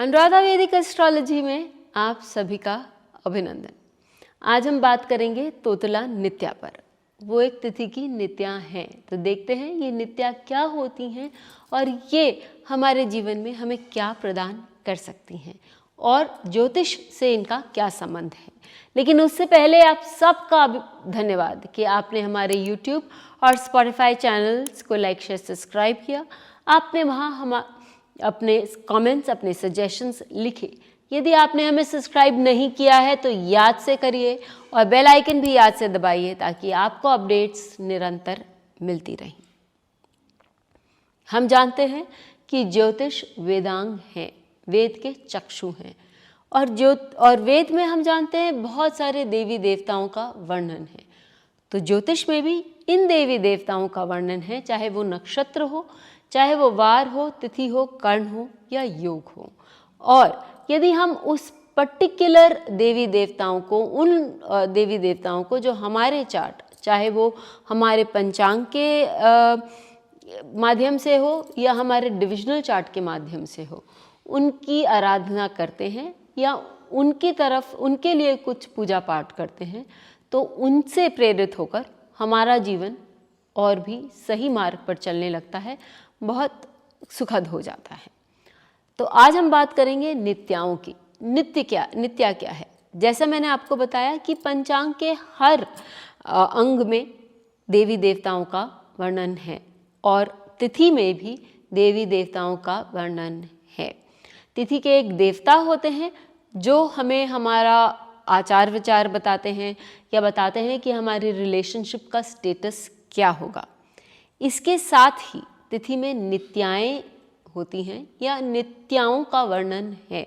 अनुराधा वैदिक एस्ट्रोलॉजी में आप सभी का अभिनंदन। आज हम बात करेंगे तोतला नित्या पर। वो एक तिथि की नित्या हैं, तो देखते हैं ये नित्या क्या होती हैं और ये हमारे जीवन में हमें क्या प्रदान कर सकती हैं और ज्योतिष से इनका क्या संबंध है। लेकिन उससे पहले आप सबका धन्यवाद कि आपने हमारे YouTube और Spotify चैनल्स को लाइक शेयर सब्सक्राइब किया। आपने वहाँ अपने कमेंट्स, अपने सजेशंस लिखे। यदि आपने हमें सब्सक्राइब नहीं किया है तो याद से करिए और बेल आइकन भी याद से दबाइए ताकि आपको अपडेट्स निरंतर मिलती रहें। हम जानते हैं कि ज्योतिष वेदांग है, वेद के चक्षु हैं और वेद में हम जानते हैं बहुत सारे देवी देवताओं का वर्णन है। तो ज्योतिष में भी इन देवी देवताओं का वर्णन है, चाहे वो नक्षत्र हो, चाहे वो वार हो, तिथि हो, कर्ण हो या योग हो। और यदि हम उस पर्टिकुलर देवी देवताओं को, उन देवी देवताओं को जो हमारे चार्ट, चाहे वो हमारे पंचांग के माध्यम से हो या हमारे डिविजनल चार्ट के माध्यम से हो, उनकी आराधना करते हैं या उनकी तरफ उनके लिए कुछ पूजा पाठ करते हैं, तो उनसे प्रेरित होकर हमारा जीवन और भी सही मार्ग पर चलने लगता है, बहुत सुखद हो जाता है। तो आज हम बात करेंगे नित्याओं की। नित्या क्या है? जैसा मैंने आपको बताया कि पंचांग के हर अंग में देवी देवताओं का वर्णन है और तिथि में भी देवी देवताओं का वर्णन है। तिथि के एक देवता होते हैं जो हमें हमारा आचार विचार बताते हैं या बताते हैं कि हमारी रिलेशनशिप का स्टेटस क्या होगा। इसके साथ ही तिथि में नित्याएं होती हैं या नित्याओं का वर्णन है।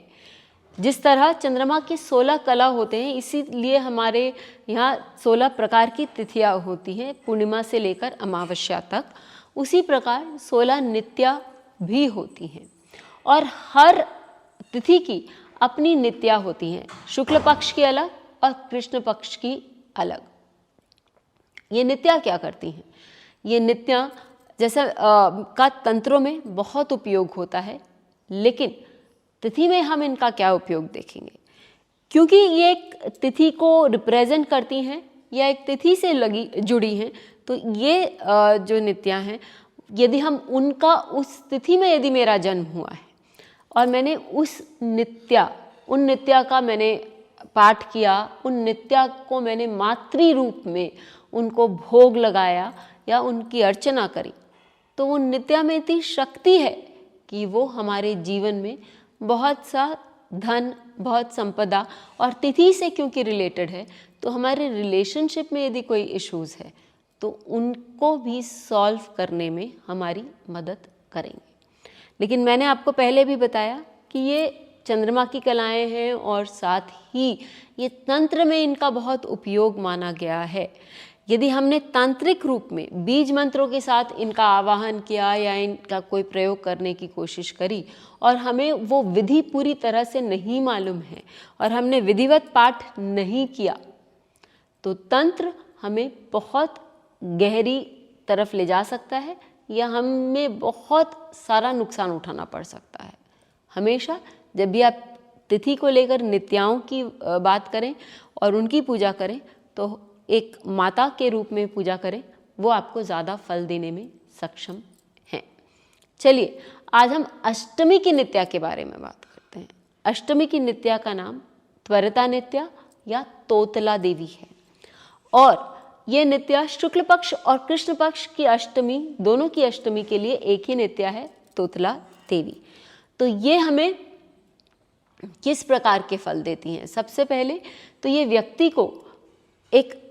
जिस तरह चंद्रमा की 16 कला होते हैं, इसीलिए हमारे यहाँ 16 प्रकार की तिथियाँ होती हैं, पूर्णिमा से लेकर अमावस्या तक। उसी प्रकार 16 नित्या भी होती हैं और हर तिथि की अपनी नित्या होती हैं, शुक्ल पक्ष की अलग और कृष्ण पक्ष की अलग। ये नित्या क्या करती हैं? ये नित्या जैसा का तंत्रों में बहुत उपयोग होता है, लेकिन तिथि में हम इनका क्या उपयोग देखेंगे, क्योंकि ये एक तिथि को रिप्रेजेंट करती हैं या एक तिथि से जुड़ी हैं। तो ये जो नित्या हैं, यदि हम उनका उस तिथि में यदि मेरा जन्म हुआ है और मैंने उन नित्या का मैंने पाठ किया, उन नित्या को मैंने मातृ रूप में उनको भोग लगाया या उनकी अर्चना करी, तो वो नित्या में इतनी शक्ति है कि वो हमारे जीवन में बहुत सा धन, बहुत संपदा, और तिथि से क्योंकि रिलेटेड है तो हमारे रिलेशनशिप में यदि कोई इश्यूज़ है तो उनको भी सॉल्व करने में हमारी मदद करेंगे। लेकिन मैंने आपको पहले भी बताया कि ये चंद्रमा की कलाएं हैं और साथ ही ये तंत्र में इनका बहुत उपयोग माना गया है। यदि हमने तांत्रिक रूप में बीज मंत्रों के साथ इनका आवाहन किया या इनका कोई प्रयोग करने की कोशिश करी और हमें वो विधि पूरी तरह से नहीं मालूम है और हमने विधिवत पाठ नहीं किया, तो तंत्र हमें बहुत गहरी तरफ ले जा सकता है या हमें बहुत सारा नुकसान उठाना पड़ सकता है। हमेशा जब भी आप तिथि को लेकर नित्याओं की बात करें और उनकी पूजा करें तो एक माता के रूप में पूजा करें, वो आपको ज़्यादा फल देने में सक्षम हैं। चलिए आज हम अष्टमी की नित्या के बारे में बात करते हैं। अष्टमी की नित्या का नाम त्वरिता नित्या या तोतला देवी है और ये नित्या शुक्ल पक्ष और कृष्ण पक्ष की अष्टमी, दोनों की अष्टमी के लिए एक ही नित्या है, तोतला देवी। तो ये हमें किस प्रकार के फल देती हैं? सबसे पहले तो ये व्यक्ति को एक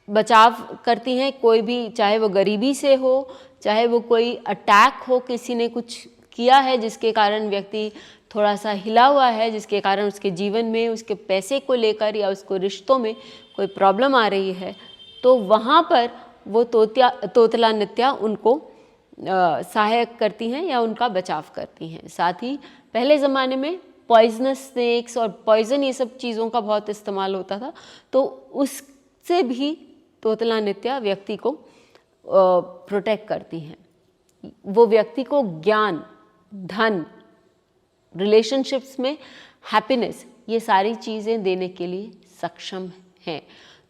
बचाव करती हैं, कोई भी, चाहे वो गरीबी से हो, चाहे वो कोई अटैक हो, किसी ने कुछ किया है जिसके कारण व्यक्ति थोड़ा सा हिला हुआ है, जिसके कारण उसके जीवन में उसके पैसे को लेकर या उसको रिश्तों में कोई प्रॉब्लम आ रही है, तो वहाँ पर वो तोतला नित्या उनको सहायक करती हैं या उनका बचाव करती हैं। साथ ही पहले ज़माने में पॉइजनस स्नेक्स और पॉइजन, ये सब चीज़ों का बहुत इस्तेमाल होता था, तो उससे भी तोतला नित्या व्यक्ति को प्रोटेक्ट करती हैं। वो व्यक्ति को ज्ञान, धन रिलेशनशिप्स में हैप्पीनेस, ये सारी चीज़ें देने के लिए सक्षम हैं।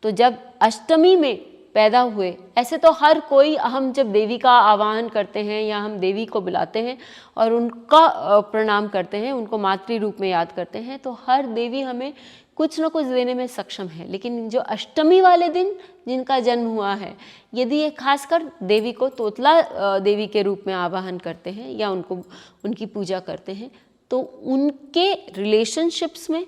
तो जब अष्टमी में पैदा हुए, ऐसे तो हर कोई, हम जब देवी का आवाहन करते हैं या हम देवी को बुलाते हैं और उनका प्रणाम करते हैं, उनको मातृ रूप में याद करते हैं, तो हर देवी हमें कुछ न कुछ देने में सक्षम है। लेकिन जो अष्टमी वाले दिन जिनका जन्म हुआ है, यदि ये खासकर देवी को तोतला देवी के रूप में आवाहन करते हैं या उनकी पूजा करते हैं, तो उनके रिलेशनशिप्स में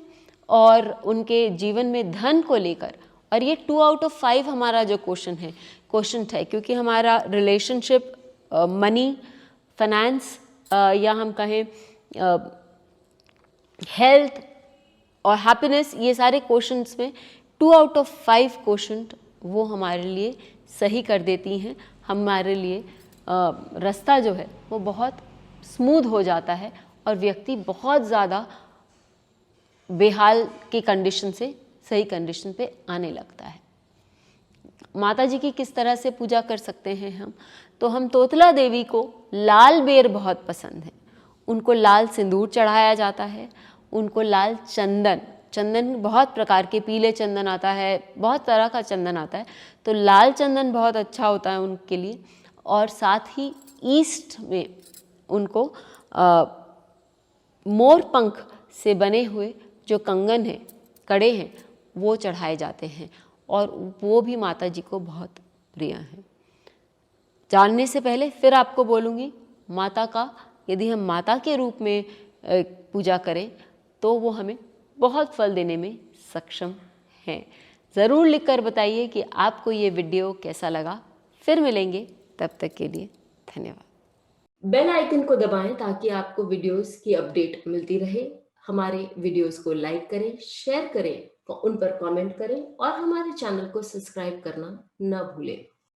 और उनके जीवन में धन को लेकर, और ये 2 आउट ऑफ 5 हमारा जो क्वेश्चन है, क्योंकि हमारा रिलेशनशिप, मनी, फाइनेंस या हम कहें हेल्थ और हैप्पीनेस, ये सारे क्वेश्चंस में 2 आउट ऑफ 5 क्वेश्चन वो हमारे लिए सही कर देती हैं। हमारे लिए रास्ता जो है वो बहुत स्मूथ हो जाता है और व्यक्ति बहुत ज़्यादा बेहाल की कंडीशन से सही कंडीशन पे आने लगता है। माता जी की किस तरह से पूजा कर सकते हैं हम? तो हम तोतला देवी को लाल बेर बहुत पसंद है, उनको लाल सिंदूर चढ़ाया जाता है, उनको लाल चंदन बहुत प्रकार के, पीले चंदन आता है, बहुत तरह का चंदन आता है, तो लाल चंदन बहुत अच्छा होता है उनके लिए। और साथ ही ईस्ट में उनको मोर पंख से बने हुए जो कंगन हैं, कड़े हैं, वो चढ़ाए जाते हैं और वो भी माता जी को बहुत प्रिय हैं। जानने से पहले फिर आपको बोलूँगी, माता का यदि हम माता के रूप में पूजा करें तो वो हमें बहुत फल देने में सक्षम हैं। ज़रूर लिखकर बताइए कि आपको ये वीडियो कैसा लगा। फिर मिलेंगे, तब तक के लिए धन्यवाद। बेल आइकन को दबाएं ताकि आपको वीडियोस की अपडेट मिलती रहे। हमारे वीडियोस को लाइक करें, शेयर करें, उन पर कमेंट करें और हमारे चैनल को सब्सक्राइब करना न भूलें।